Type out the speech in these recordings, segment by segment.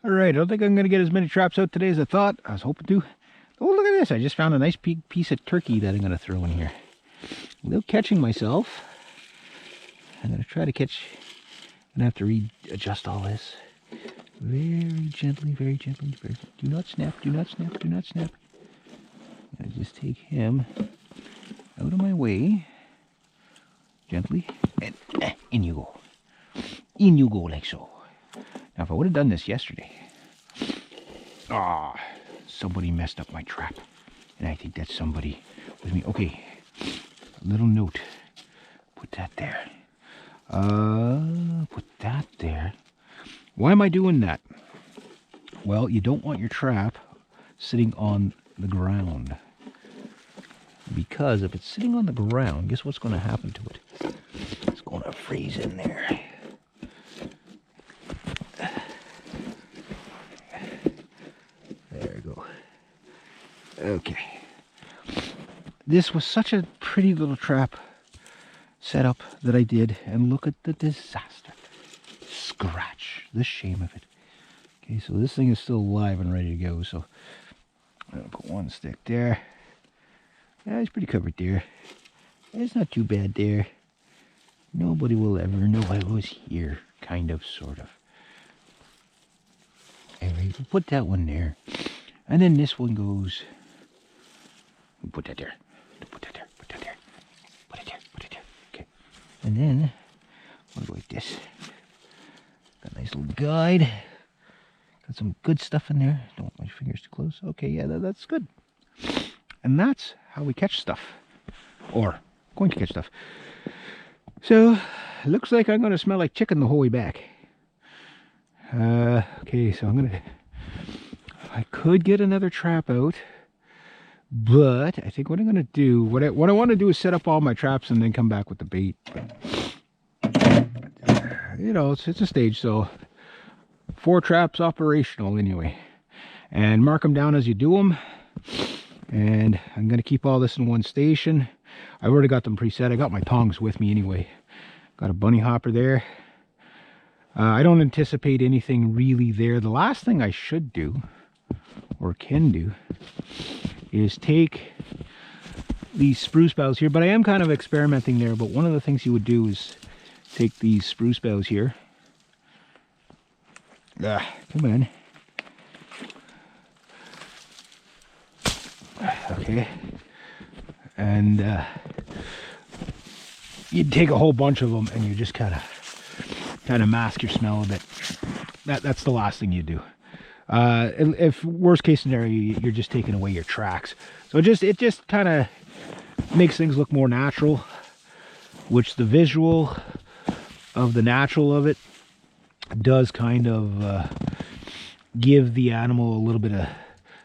All right, I don't think I'm going to get as many traps out today as I thought. I was hoping to. Oh, look at this. I just found a nice big piece of turkey that I'm going to throw in here. Without catching myself, I'm going to try to catch. I'm going to have to readjust all this. Very gently, very gently, very gently. Do not snap, do not snap, do not snap. I'm going to just take him out of my way. Gently. And in you go. In you go like so. Now if I would have done this yesterday. Somebody messed up my trap. And I think that's somebody with me. Okay. A little note. Put that there. Put that there. Why am I doing that? Well, you don't want your trap sitting on the ground. Because if it's sitting on the ground, guess what's going to happen to it? It's going to freeze in there. There we go. Okay. This was such a pretty little trap setup that I did, and look at the disaster. Scratch. The shame of it. Okay, so this thing is still alive and ready to go, so I'm going to put one stick there. Yeah, it's pretty covered there. It's not too bad there. Nobody will ever know I was here, kind of, sort of. Anyway, we'll put that one there. And then this one goes... We'll put that there. Put that there. Put that there. Put it there. Put it there. Okay. And then, we'll go like this. Got a nice little guide. Got some good stuff in there. Don't want my fingers too close. Okay, yeah, that's good. And that's how we catch stuff. Or going to catch stuff. So, looks like I'm going to smell like chicken the whole way back. Okay, so I could get another trap out. But I think what I'm going to do, what I want to do is set up all my traps and then come back with the bait. You know, it's a stage, so 4 traps operational anyway. And mark them down as you do them. And I'm going to keep all this in one station. I've already got them preset. I got my tongs with me anyway. Got a bunny hopper there. I don't anticipate anything really there. The last thing I should do, or can do, is take these spruce boughs here. But I am kind of experimenting there. But one of the things you would do is take these spruce boughs here. Come on. Okay, and you take a whole bunch of them and you just kind of mask your smell a bit. That's the last thing you do. If worst case scenario, you're just taking away your tracks. So it just kind of makes things look more natural, which the visual of the natural of it does kind of give the animal a little bit of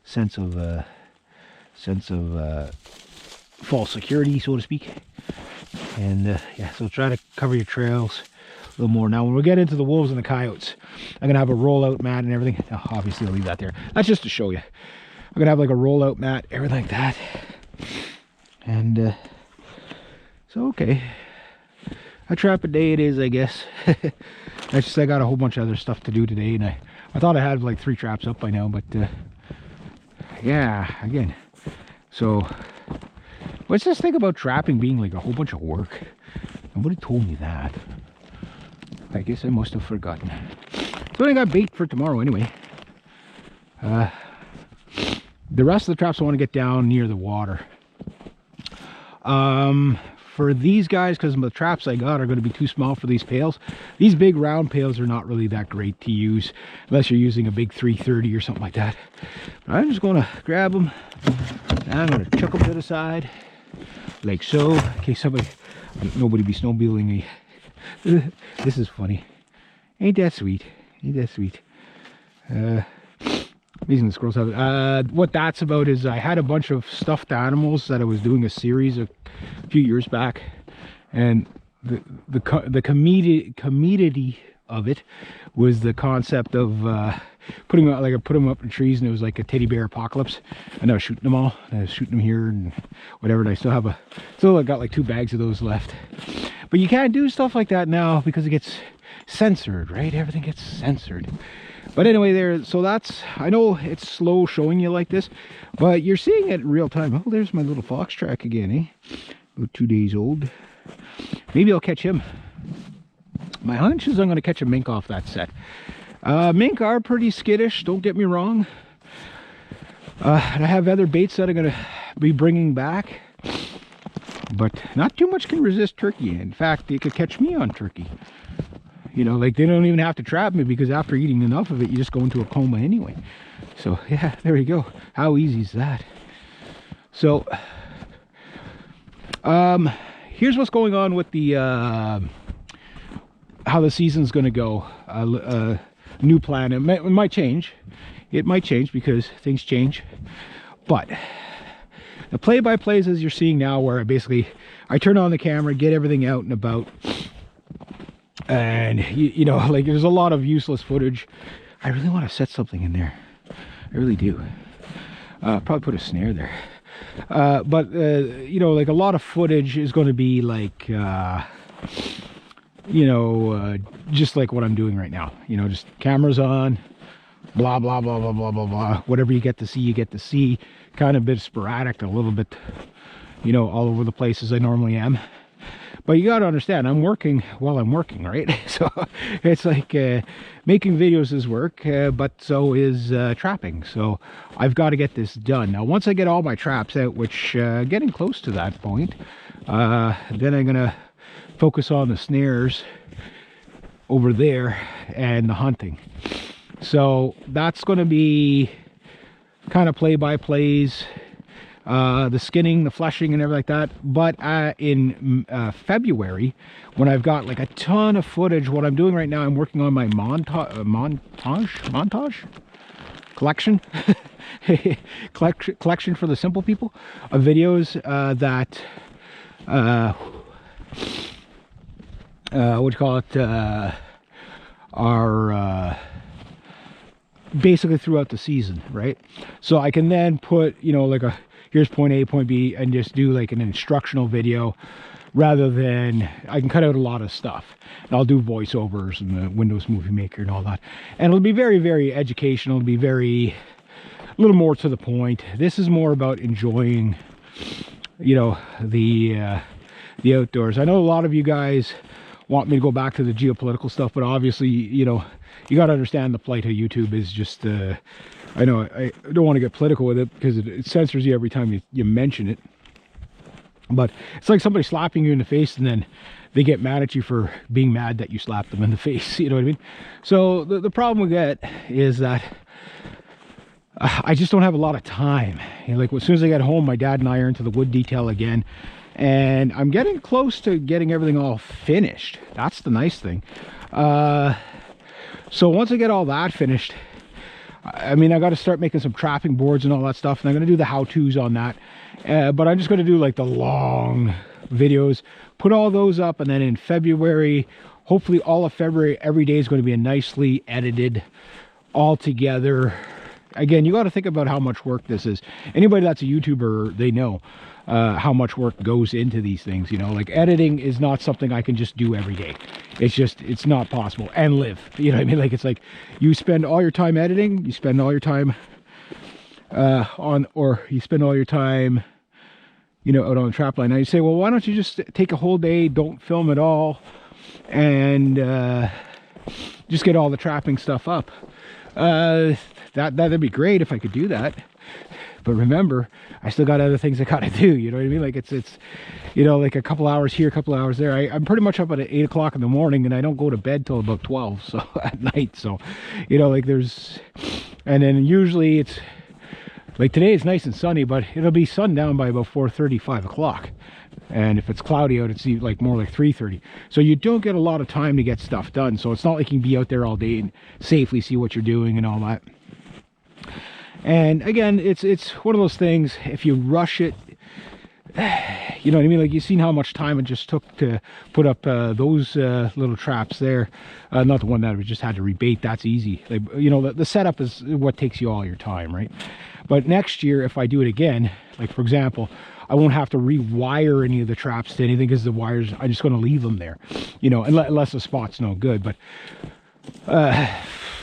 sense of false security, so to speak. And yeah, so try to cover your trails a little more. Now when we get into the wolves and the coyotes, I'm gonna have a rollout mat and everything. Now, obviously I'll leave that there. That's just to show you. I'm gonna have like a rollout mat, everything like that. And so okay, a trap a day it is, I guess. That's just, I got a whole bunch of other stuff to do today, and I thought I had like 3 traps up by now, but yeah, again. So, what's this thing about trapping being like a whole bunch of work? Nobody told me that. I guess I must have forgotten. So I got bait for tomorrow anyway. The rest of the traps I want to get down near the water. For these guys, because the traps I got are going to be too small for these pails. These big round pails are not really that great to use unless you're using a big 330 or something like that. But I'm just going to grab them and I'm going to chuck them to the side like so, in case nobody be snowmobiling me. This is funny. Ain't that sweet? Ain't that sweet? Amazing the squirrels have it. What that's about is I had a bunch of stuffed animals that I was doing a series of a few years back, and the comedity of it was the concept of putting them, like I put them up in trees, and it was like a teddy bear apocalypse, and I was shooting them all. And I was shooting them here and whatever, and I still got like 2 bags of those left. But you can't do stuff like that now because it gets censored, right? Everything gets censored. But anyway, there, so that's, I know it's slow showing you like this, but you're seeing it in real time. Oh, there's my little fox track again, eh? About 2 days old. Maybe I'll catch him. My hunch is I'm going to catch a mink off that set. Mink are pretty skittish, don't get me wrong. And I have other baits that I'm going to be bringing back. But not too much can resist turkey. In fact, they could catch me on turkey. You know, like they don't even have to trap me, because after eating enough of it, you just go into a coma anyway. So yeah, there you go. How easy is that? So here's what's going on with the how the season's going to go. New plan. It might change. It might change because things change. But the play-by-plays, as you're seeing now, where I turn on the camera, get everything out and about. And you know, like there's a lot of useless footage. I really want to set something in there. I really do. Probably put a snare there. But you know, like a lot of footage is going to be like you know, just like what I'm doing right now. You know, just cameras on, blah blah blah blah blah blah blah. Whatever you get to see, you get to see. Kind of a bit sporadic, a little bit, you know, all over the place as I normally am. But you got to understand, I'm working while I'm working, right? So it's like making videos is work, but so is trapping. So I've got to get this done. Now, once I get all my traps out, which getting close to that point, then I'm going to focus on the snares over there and the hunting. So that's going to be kind of play-by-plays. The skinning, the fleshing, and everything like that. But in February, when I've got like a ton of footage, what I'm doing right now, I'm working on my montage collection, collection for the simple people of videos that what do you call it? Are basically throughout the season, right? So I can then put, you know, like here's point A, point B, and just do like an instructional video, rather than, I can cut out a lot of stuff. And I'll do voiceovers and the Windows Movie Maker and all that. And it'll be very, very educational. It'll be a little more to the point. This is more about enjoying, you know, the outdoors. I know a lot of you guys want me to go back to the geopolitical stuff, but obviously, you know, you got to understand the plight of YouTube is just, I know I don't want to get political with it, because it censors you every time you mention it. But it's like somebody slapping you in the face and then they get mad at you for being mad that you slapped them in the face. You know what I mean? So the problem we get is that I just don't have a lot of time. You know, like as soon as I get home, my dad and I are into the wood detail again. And I'm getting close to getting everything all finished. That's the nice thing. So once I get all that finished, I mean, I got to start making some trapping boards and all that stuff, and I'm going to do the how-tos on that. But I'm just going to do like the long videos, put all those up, and then in February, hopefully all of February, every day is going to be a nicely edited, all together. Again, you got to think about how much work this is. Anybody that's a YouTuber, they know how much work goes into these things. You know, like editing is not something I can just do every day. It's not possible and live. You know what I mean? Like, it's like you spend all your time editing, you spend all your time or you spend all your time, you know, out on the trap line. Now you say, well, why don't you just take a whole day, don't film at all, and just get all the trapping stuff up. That'd be great if I could do that. But remember, I still got other things I gotta do. You know what I mean? Like it's you know, like a couple hours here, a couple hours there. I'm pretty much up at 8 o'clock in the morning, and I don't go to bed till about 12, so at night. So, you know, like there's, and then usually it's like today it's nice and sunny, but it'll be sundown by about 4:30, 5 o'clock. And if it's cloudy out, it's like more like 3:30. So you don't get a lot of time to get stuff done. So it's not like you can be out there all day and safely see what you're doing and all that. And again, it's one of those things, if you rush it, you know what I mean? Like, you've seen how much time it just took to put up those little traps there. Not the one that we just had to rebait. That's easy. Like, you know, the setup is what takes you all your time, right? But next year, if I do it again, like for example, I won't have to rewire any of the traps to anything, because the wires, I'm just going to leave them there, you know, unless the spot's no good. But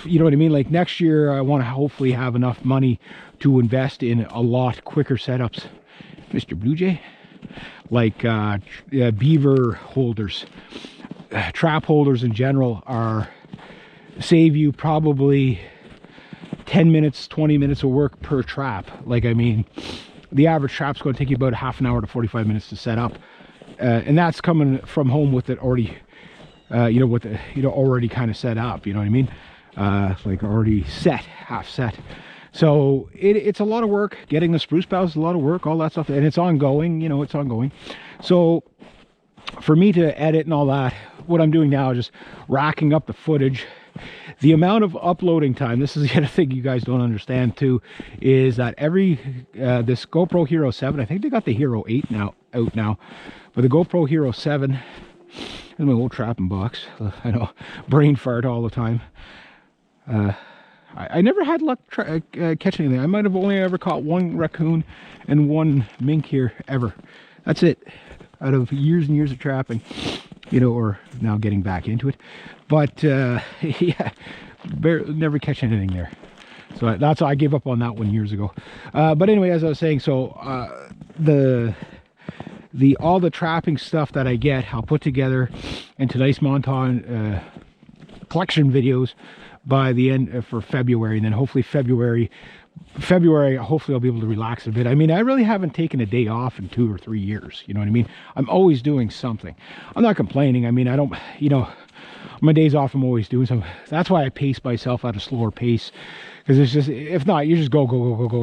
you know what I mean? Like next year, I want to hopefully have enough money to invest in a lot quicker setups. Mr. Blue Jay, like beaver holders, trap holders in general are save you probably 10 minutes, 20 minutes of work per trap. Like, I mean, the average trap's going to take you about half an hour to 45 minutes to set up. And that's coming from home with it already, already kind of set up, you know what I mean? Like already set, half set. So it's a lot of work. Getting the spruce boughs is a lot of work, all that stuff. And it's ongoing, you know, it's ongoing. So for me to edit and all that, what I'm doing now is just racking up the footage. The amount of uploading time, this is the other thing you guys don't understand too, is that this GoPro Hero 7, I think they got the Hero 8 out now, but the GoPro Hero 7, in my old trapping box, I know, brain fart all the time. I never had luck catching anything. I might have only ever caught one raccoon and one mink here ever. That's it, out of years and years of trapping, you know, or now getting back into it. But yeah, never catch anything there. So that's why I gave up on that one years ago. But anyway, as I was saying, so all the trapping stuff that I get, I'll put together into nice montage collection videos by the end for February, and then hopefully February, hopefully I'll be able to relax a bit. I mean, I really haven't taken a day off in 2 or 3 years, you know what I mean? I'm always doing something. I'm not complaining. I mean, I don't, you know, my days off, I'm always doing something. That's why I pace myself at a slower pace, because it's just, if not, you just go